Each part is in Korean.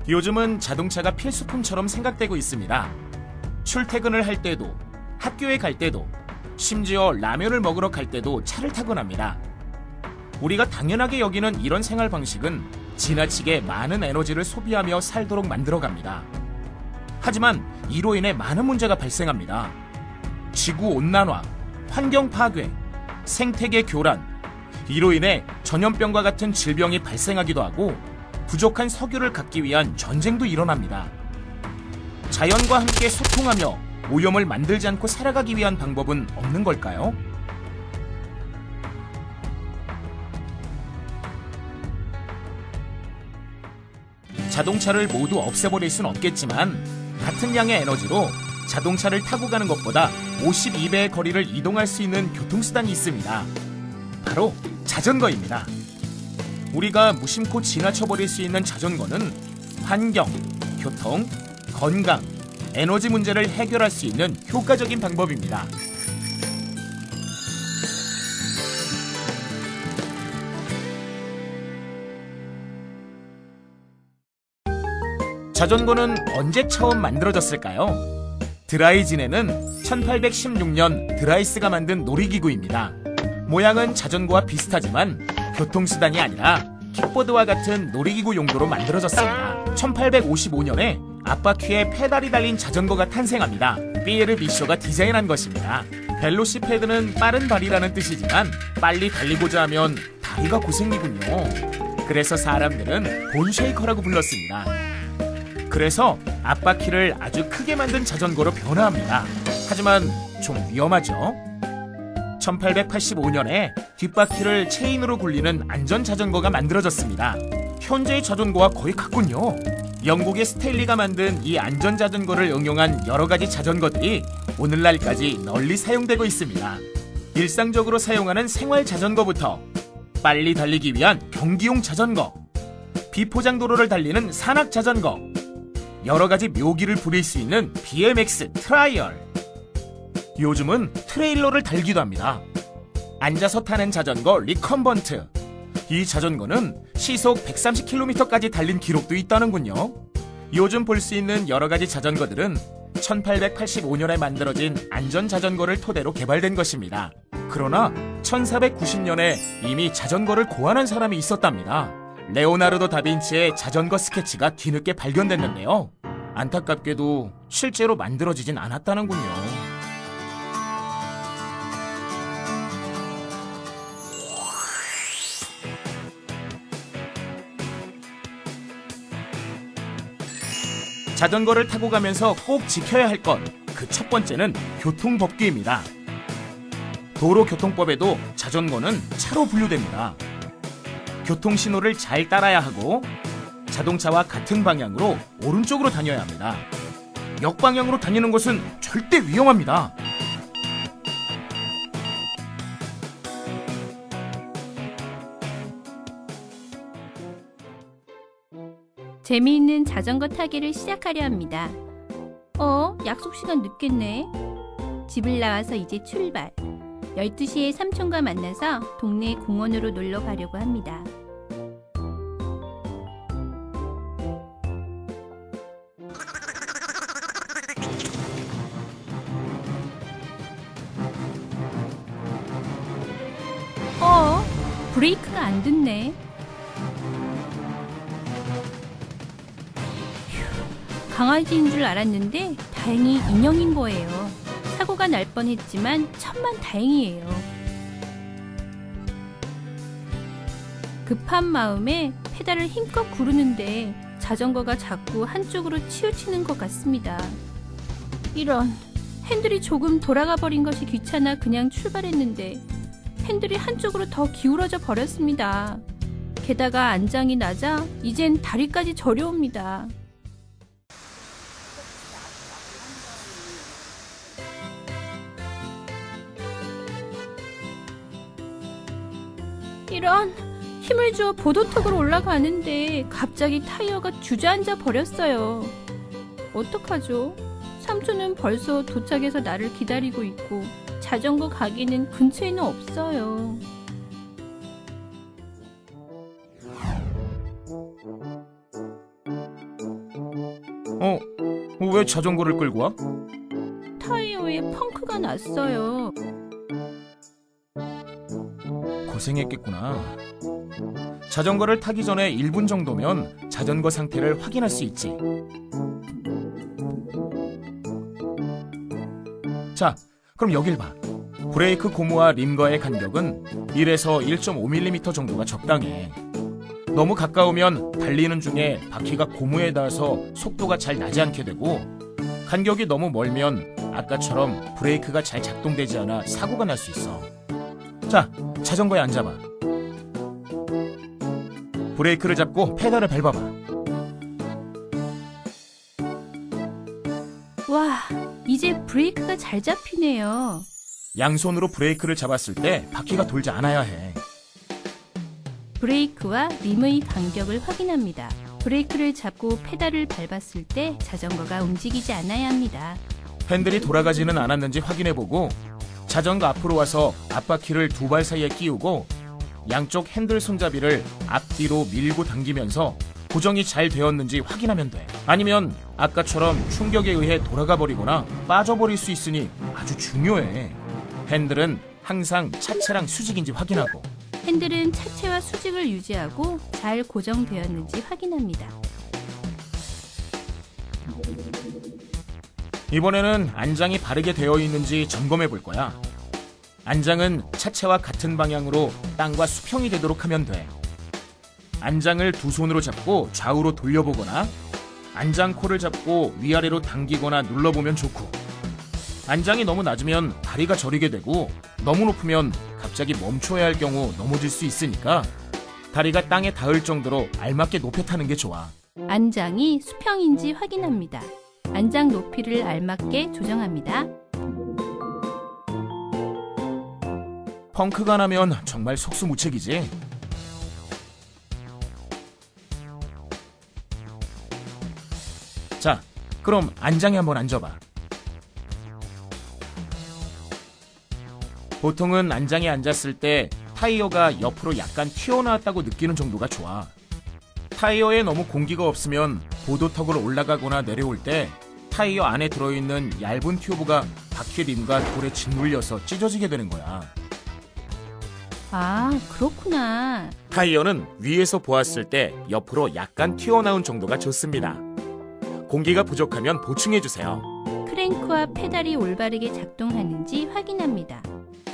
요즘은 자동차가 필수품처럼 생각되고 있습니다. 출퇴근을 할 때도, 학교에 갈 때도, 심지어 라면을 먹으러 갈 때도 차를 타곤 합니다. 우리가 당연하게 여기는 이런 생활 방식은 지나치게 많은 에너지를 소비하며 살도록 만들어갑니다. 하지만 이로 인해 많은 문제가 발생합니다. 지구온난화, 환경 파괴, 생태계 교란, 이로 인해 전염병과 같은 질병이 발생하기도 하고 부족한 석유를 갖기 위한 전쟁도 일어납니다. 자연과 함께 소통하며 오염을 만들지 않고 살아가기 위한 방법은 없는 걸까요? 자동차를 모두 없애버릴 순 없겠지만 같은 양의 에너지로 자동차를 타고 가는 것보다 52배의 거리를 이동할 수 있는 교통수단이 있습니다. 바로 자전거입니다. 우리가 무심코 지나쳐버릴 수 있는 자전거는 환경, 교통, 건강, 에너지 문제를 해결할 수 있는 효과적인 방법입니다. 자전거는 언제 처음 만들어졌을까요? 드라이진에는 1816년 드라이스가 만든 놀이기구입니다. 모양은 자전거와 비슷하지만 교통수단이 아니라 킥보드와 같은 놀이기구 용도로 만들어졌습니다. 1855년에 앞바퀴에 페달이 달린 자전거가 탄생합니다. 피에르 미쇼가 디자인한 것입니다. 벨로시페드는 빠른 발이라는 뜻이지만 빨리 달리고자 하면 다리가 고생이군요. 그래서 사람들은 본쉐이커라고 불렀습니다. 그래서 앞바퀴를 아주 크게 만든 자전거로 변화합니다. 하지만 좀 위험하죠? 1885년에 뒷바퀴를 체인으로 굴리는 안전자전거가 만들어졌습니다. 현재의 자전거와 거의 같군요. 영국의 스탠리가 만든 이 안전자전거를 응용한 여러 가지 자전거들이 오늘날까지 널리 사용되고 있습니다. 일상적으로 사용하는 생활자전거부터 빨리 달리기 위한 경기용 자전거, 비포장도로를 달리는 산악자전거, 여러 가지 묘기를 부릴 수 있는 BMX 트라이얼, 요즘은 트레일러를 달기도 합니다. 앉아서 타는 자전거 리컨번트, 이 자전거는 시속 130km까지 달린 기록도 있다는군요. 요즘 볼 수 있는 여러 가지 자전거들은 1885년에 만들어진 안전자전거를 토대로 개발된 것입니다. 그러나 1490년에 이미 자전거를 고안한 사람이 있었답니다. 레오나르도 다빈치의 자전거 스케치가 뒤늦게 발견됐는데요. 안타깝게도 실제로 만들어지진 않았다는군요. 자전거를 타고 가면서 꼭 지켜야 할 것, 그 첫 번째는 교통법규입니다. 도로교통법에도 자전거는 차로 분류됩니다. 교통신호를 잘 따라야 하고 자동차와 같은 방향으로 오른쪽으로 다녀야 합니다. 역방향으로 다니는 것은 절대 위험합니다. 재미있는 자전거 타기를 시작하려 합니다. 약속 시간 늦겠네. 집을 나와서 이제 출발. 12시에 삼촌과 만나서 동네 공원으로 놀러 가려고 합니다. 브레이크가 안 됐네. 강아지인 줄 알았는데 다행히 인형인 거예요. 사고가 날 뻔했지만 천만 다행이에요. 급한 마음에 페달을 힘껏 구르는데 자전거가 자꾸 한쪽으로 치우치는 것 같습니다. 이런, 핸들이 조금 돌아가 버린 것이 귀찮아 그냥 출발했는데 핸들이 한쪽으로 더 기울어져 버렸습니다. 게다가 안장이 낮아 이젠 다리까지 저려옵니다. 이런, 힘을 주어 보도턱으로 올라가는데 갑자기 타이어가 주저앉아 버렸어요. 어떡하죠? 삼촌은 벌써 도착해서 나를 기다리고 있고 자전거 가게는 근처에는 없어요. 왜 자전거를 끌고 와? 타이어에 펑크가 났어요. 고생했겠구나. 자전거를 타기 전에 1분 정도면 자전거 상태를 확인할 수 있지. 자, 그럼 여길 봐. 브레이크 고무와 림과의 간격은 1에서 1.5mm 정도가 적당해. 너무 가까우면 달리는 중에 바퀴가 고무에 닿아서 속도가 잘 나지 않게 되고, 간격이 너무 멀면 아까처럼 브레이크가 잘 작동되지 않아 사고가 날 수 있어. 자, 자전거에 앉아봐. 브레이크를 잡고 페달을 밟아봐. 와, 이제 브레이크가 잘 잡히네요. 양손으로 브레이크를 잡았을 때 바퀴가 돌지 않아야 해. 브레이크와 림의 간격을 확인합니다. 브레이크를 잡고 페달을 밟았을 때 자전거가 움직이지 않아야 합니다. 핸들이 돌아가지는 않았는지 확인해보고, 자전거 앞으로 와서 앞바퀴를 두 발 사이에 끼우고 양쪽 핸들 손잡이를 앞뒤로 밀고 당기면서 고정이 잘 되었는지 확인하면 돼. 아니면 아까처럼 충격에 의해 돌아가 버리거나 빠져버릴 수 있으니 아주 중요해. 핸들은 항상 차체랑 수직인지 확인하고, 핸들은 차체와 수직을 유지하고 잘 고정되었는지 확인합니다. 이번에는 안장이 바르게 되어 있는지 점검해 볼 거야. 안장은 차체와 같은 방향으로 땅과 수평이 되도록 하면 돼. 안장을 두 손으로 잡고 좌우로 돌려보거나, 안장코를 잡고 위아래로 당기거나 눌러보면 좋고, 안장이 너무 낮으면 다리가 저리게 되고, 너무 높으면 갑자기 멈춰야 할 경우 넘어질 수 있으니까 다리가 땅에 닿을 정도로 알맞게 높여 타는 게 좋아. 안장이 수평인지 확인합니다. 안장 높이를 알맞게 조정합니다. 펑크가 나면 정말 속수무책이지. 자, 그럼 안장에 한번 앉아봐. 보통은 안장에 앉았을 때 타이어가 옆으로 약간 튀어나왔다고 느끼는 정도가 좋아. 타이어에 너무 공기가 없으면 보도턱을 올라가거나 내려올 때 타이어 안에 들어있는 얇은 튜브가 바퀴 림과 돌에 짓눌려서 찢어지게 되는 거야. 아, 그렇구나. 타이어는 위에서 보았을 때 옆으로 약간 튀어나온 정도가 좋습니다. 공기가 부족하면 보충해주세요. 크랭크와 페달이 올바르게 작동하는지 확인합니다.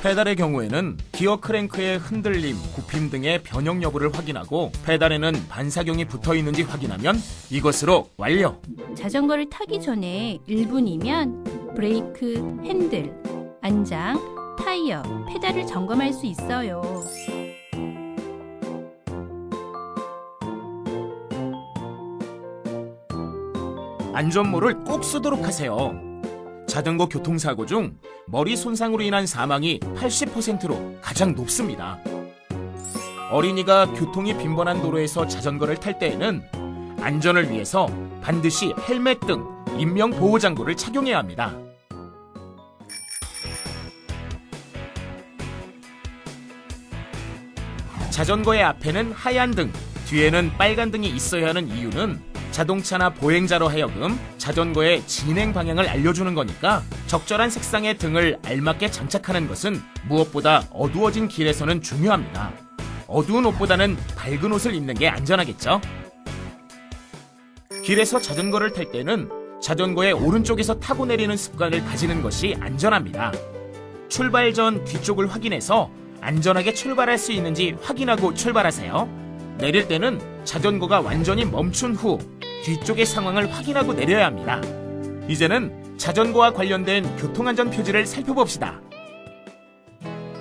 페달의 경우에는 기어 크랭크의 흔들림, 굽힘 등의 변형 여부를 확인하고, 페달에는 반사경이 붙어 있는지 확인하면 이것으로 완료! 자전거를 타기 전에 1분이면 브레이크, 핸들, 안장, 타이어, 페달을 점검할 수 있어요. 안전모를 꼭 쓰도록 하세요. 자전거 교통사고 중 머리 손상으로 인한 사망이 80%로 가장 높습니다. 어린이가 교통이 빈번한 도로에서 자전거를 탈 때에는 안전을 위해서 반드시 헬멧 등 인명보호장구를 착용해야 합니다. 자전거의 앞에는 하얀 등, 뒤에는 빨간 등이 있어야 하는 이유는 자동차나 보행자로 하여금 자전거의 진행 방향을 알려주는 거니까, 적절한 색상의 등을 알맞게 장착하는 것은 무엇보다 어두워진 길에서는 중요합니다. 어두운 옷보다는 밝은 옷을 입는 게 안전하겠죠? 길에서 자전거를 탈 때는 자전거의 오른쪽에서 타고 내리는 습관을 가지는 것이 안전합니다. 출발 전 뒤쪽을 확인해서 안전하게 출발할 수 있는지 확인하고 출발하세요. 내릴 때는 자전거가 완전히 멈춘 후 뒤쪽의 상황을 확인하고 내려야 합니다. 이제는 자전거와 관련된 교통안전 표지를 살펴봅시다.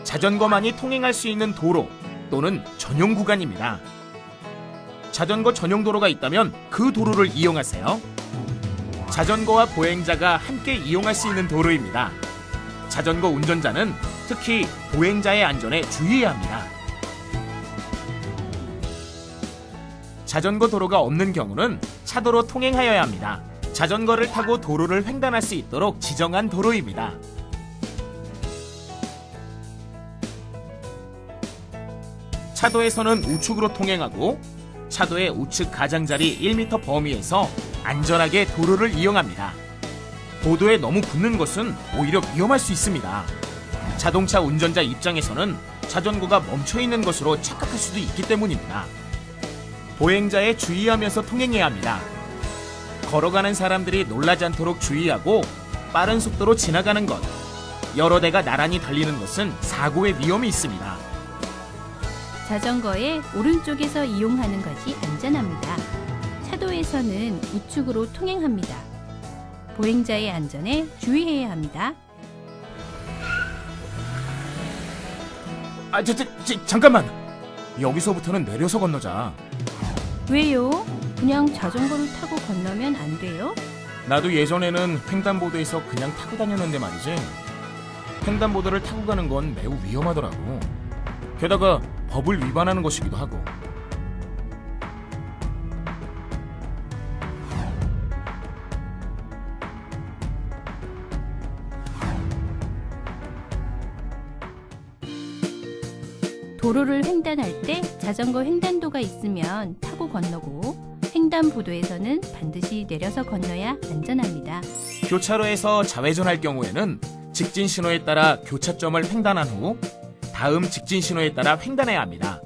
자전거만이 통행할 수 있는 도로 또는 전용 구간입니다. 자전거 전용 도로가 있다면 그 도로를 이용하세요. 자전거와 보행자가 함께 이용할 수 있는 도로입니다. 자전거 운전자는 특히 보행자의 안전에 주의해야 합니다. 자전거 도로가 없는 경우는 차도로 통행하여야 합니다. 자전거를 타고 도로를 횡단할 수 있도록 지정한 도로입니다. 차도에서는 우측으로 통행하고, 차도의 우측 가장자리 1m 범위에서 안전하게 도로를 이용합니다. 보도에 너무 붙는 것은 오히려 위험할 수 있습니다. 자동차 운전자 입장에서는 자전거가 멈춰있는 것으로 착각할 수도 있기 때문입니다. 보행자에 주의하면서 통행해야 합니다. 걸어가는 사람들이 놀라지 않도록 주의하고 빠른 속도로 지나가는 것, 여러 대가 나란히 달리는 것은 사고의 위험이 있습니다. 자전거의 오른쪽에서 이용하는 것이 안전합니다. 차도에서는 우측으로 통행합니다. 보행자의 안전에 주의해야 합니다. 잠깐만! 여기서부터는 내려서 건너자. 왜요? 그냥 자전거를 타고 건너면 안 돼요? 나도 예전에는 횡단보도에서 그냥 타고 다녔는데 말이지. 횡단보도를 타고 가는 건 매우 위험하더라고. 게다가 법을 위반하는 것이기도 하고. 도로를 횡단할 때 자전거 횡단도가 있으면 타고 건너고, 횡단보도에서는 반드시 내려서 건너야 안전합니다. 교차로에서 좌회전할 경우에는 직진 신호에 따라 교차점을 횡단한 후 다음 직진 신호에 따라 횡단해야 합니다.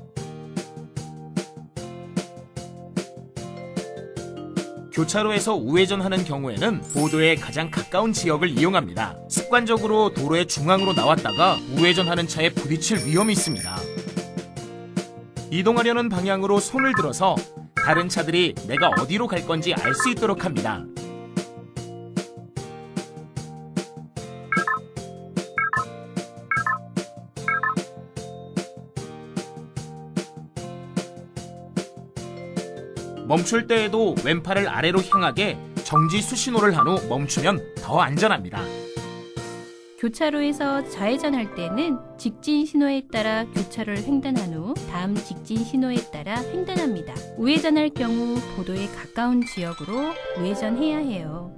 교차로에서 우회전하는 경우에는 보도에 가장 가까운 지역을 이용합니다. 습관적으로 도로의 중앙으로 나왔다가 우회전하는 차에 부딪힐 위험이 있습니다. 이동하려는 방향으로 손을 들어서 다른 차들이 내가 어디로 갈 건지 알 수 있도록 합니다. 멈출 때에도 왼팔을 아래로 향하게 정지 수신호를 한 후 멈추면 더 안전합니다. 교차로에서 좌회전할 때는 직진 신호에 따라 교차로를 횡단한 후 다음 직진 신호에 따라 횡단합니다. 우회전할 경우 보도에 가까운 지역으로 우회전해야 해요.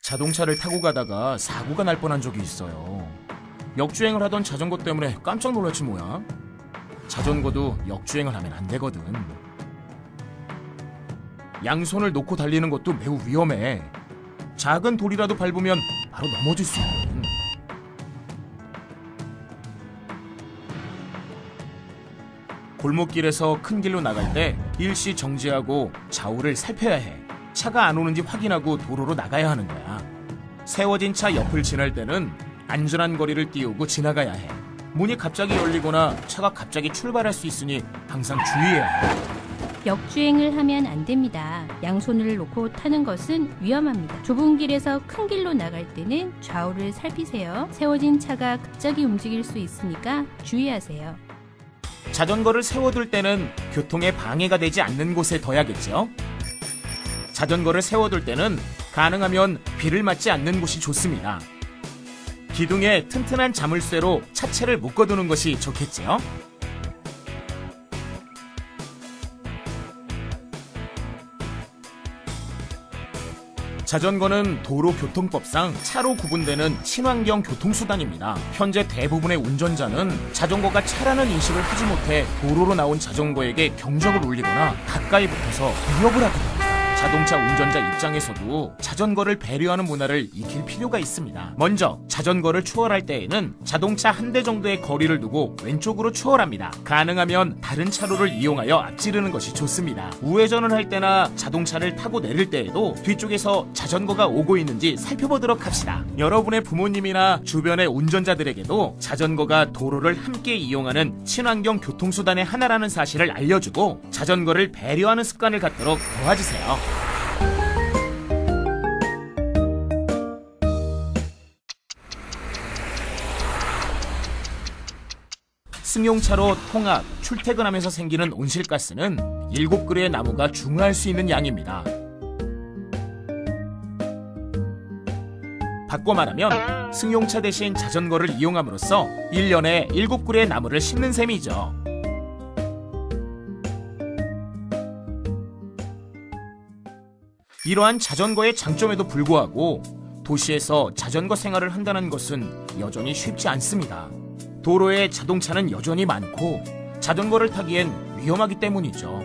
자동차를 타고 가다가 사고가 날 뻔한 적이 있어요. 역주행을 하던 자전거 때문에 깜짝 놀랐지 뭐야. 자전거도 역주행을 하면 안 되거든. 양손을 놓고 달리는 것도 매우 위험해. 작은 돌이라도 밟으면 바로 넘어질 수 있거든. 골목길에서 큰 길로 나갈 때 일시 정지하고 좌우를 살펴야 해. 차가 안 오는지 확인하고 도로로 나가야 하는 거야. 세워진 차 옆을 지날 때는 안전한 거리를 띄우고 지나가야 해. 문이 갑자기 열리거나 차가 갑자기 출발할 수 있으니 항상 주의해야 해. 역주행을 하면 안 됩니다. 양손을 놓고 타는 것은 위험합니다. 좁은 길에서 큰 길로 나갈 때는 좌우를 살피세요. 세워진 차가 갑자기 움직일 수 있으니까 주의하세요. 자전거를 세워둘 때는 교통에 방해가 되지 않는 곳에 둬야겠죠? 자전거를 세워둘 때는 가능하면 비를 맞지 않는 곳이 좋습니다. 기둥에 튼튼한 자물쇠로 차체를 묶어두는 것이 좋겠지요? 자전거는 도로교통법상 차로 구분되는 친환경 교통수단입니다. 현재 대부분의 운전자는 자전거가 차라는 인식을 하지 못해 도로로 나온 자전거에게 경적을 울리거나 가까이 붙어서 위협을 하거든요. 자동차 운전자 입장에서도 자전거를 배려하는 문화를 익힐 필요가 있습니다. 먼저 자전거를 추월할 때에는 자동차 한 대 정도의 거리를 두고 왼쪽으로 추월합니다. 가능하면 다른 차로를 이용하여 앞지르는 것이 좋습니다. 우회전을 할 때나 자동차를 타고 내릴 때에도 뒤쪽에서 자전거가 오고 있는지 살펴보도록 합시다. 여러분의 부모님이나 주변의 운전자들에게도 자전거가 도로를 함께 이용하는 친환경 교통수단의 하나라는 사실을 알려주고 자전거를 배려하는 습관을 갖도록 도와주세요. 승용차로 통학, 출퇴근하면서 생기는 온실가스는 7그루의 나무가 중화할 수 있는 양입니다. 바꿔 말하면 승용차 대신 자전거를 이용함으로써 1년에 7그루의 나무를 심는 셈이죠. 이러한 자전거의 장점에도 불구하고 도시에서 자전거 생활을 한다는 것은 여전히 쉽지 않습니다. 도로에 자동차는 여전히 많고 자전거를 타기엔 위험하기 때문이죠.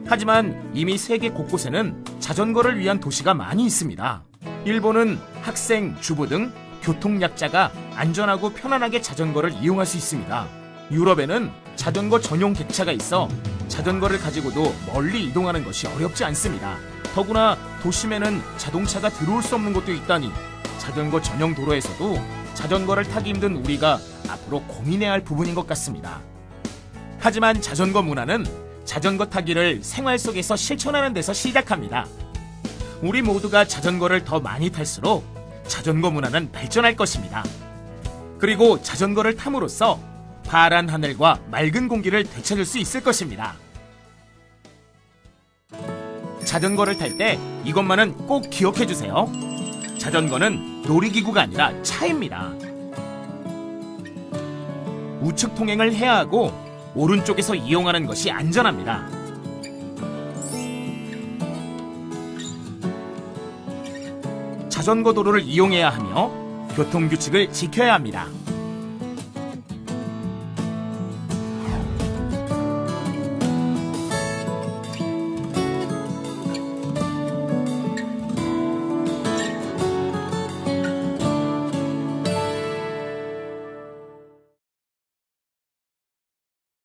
하지만 이미 세계 곳곳에는 자전거를 위한 도시가 많이 있습니다. 일본은 학생, 주부 등 교통약자가 안전하고 편안하게 자전거를 이용할 수 있습니다. 유럽에는 자전거 전용 객차가 있어 자전거를 가지고도 멀리 이동하는 것이 어렵지 않습니다. 더구나 도심에는 자동차가 들어올 수 없는 곳도 있다니 자전거 전용 도로에서도 자전거를 타기 힘든 우리가 앞으로 고민해야 할 부분인 것 같습니다. 하지만 자전거 문화는 자전거 타기를 생활 속에서 실천하는 데서 시작합니다. 우리 모두가 자전거를 더 많이 탈수록 자전거 문화는 발전할 것입니다. 그리고 자전거를 탐으로써 파란 하늘과 맑은 공기를 되찾을 수 있을 것입니다. 자전거를 탈 때 이것만은 꼭 기억해 주세요. 자전거는 놀이기구가 아니라 차입니다. 우측 통행을 해야 하고 오른쪽에서 이용하는 것이 안전합니다. 자전거 도로를 이용해야 하며 교통규칙을 지켜야 합니다.